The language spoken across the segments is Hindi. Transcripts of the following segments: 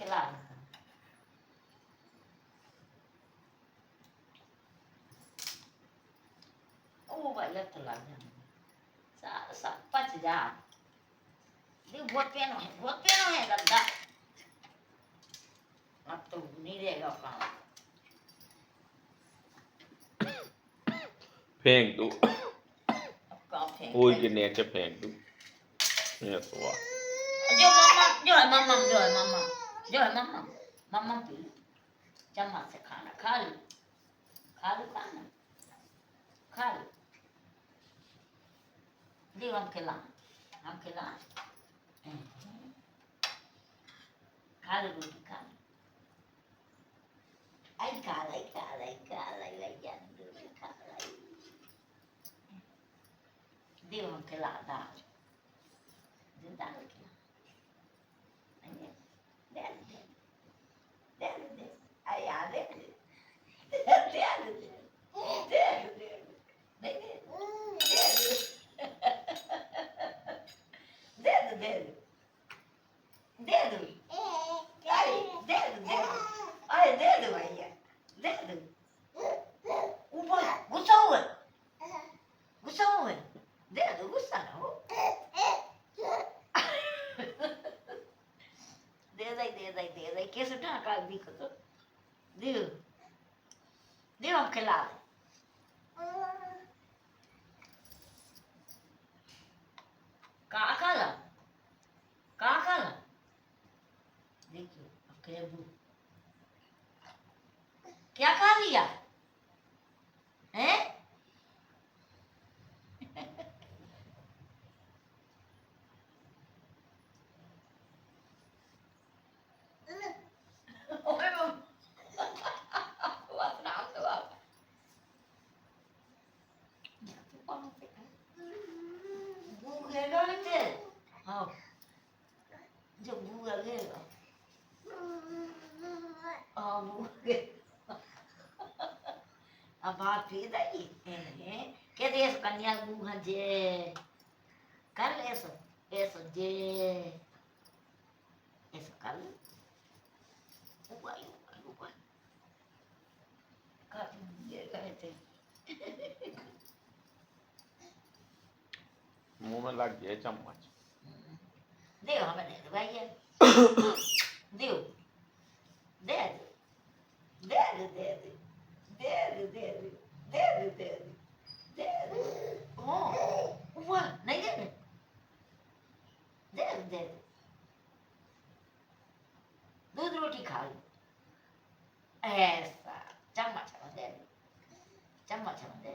खिला ओ भाई लत लग जा सा पच जा ये बहुत पेनो है गद्दा अब तो नहीं रहेगा काम फेंक दो अब काम फेंक कोई दे। के नीचे फेंक दो ये तो वाह जो है मम्मा जो है मम्मा जो है मम्मा मम्मा पी चम्मच से खाना खा लो खाना खा लो दे हम खिला खा लो रोटी खा लो आई खा लाई जान रोटी खा लाई दे हम खिला दाल दाल खिला दे आई आ दे दे दे कैसे ढाका दिखो तो दे दे हम खिला दे काका देखियो अब क्या खा लिया हैं ओए बस नाम तो आप भूख है नीचे हाँ जो भूख लगेगा हाँ भूख अब बात पी दई कहते ऐसा कन्या भूख जे कर ऐसा ऐसा जे ऐसा कर उबाई कर ये कहते मुंह में लग गया चम्मच देव हमें दे दो भैया देव दे दे दे दे दे दे दे दे दे दे दे दे ओ ऊपर नहीं दे दे दे दूध रोटी खा लो ऐसा चम्मच में दे चम्मच में दे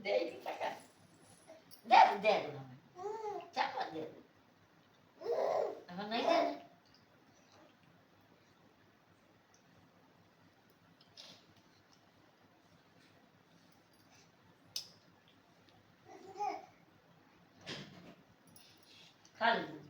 दे दे चम्मच दे अगर नहीं दे खा लो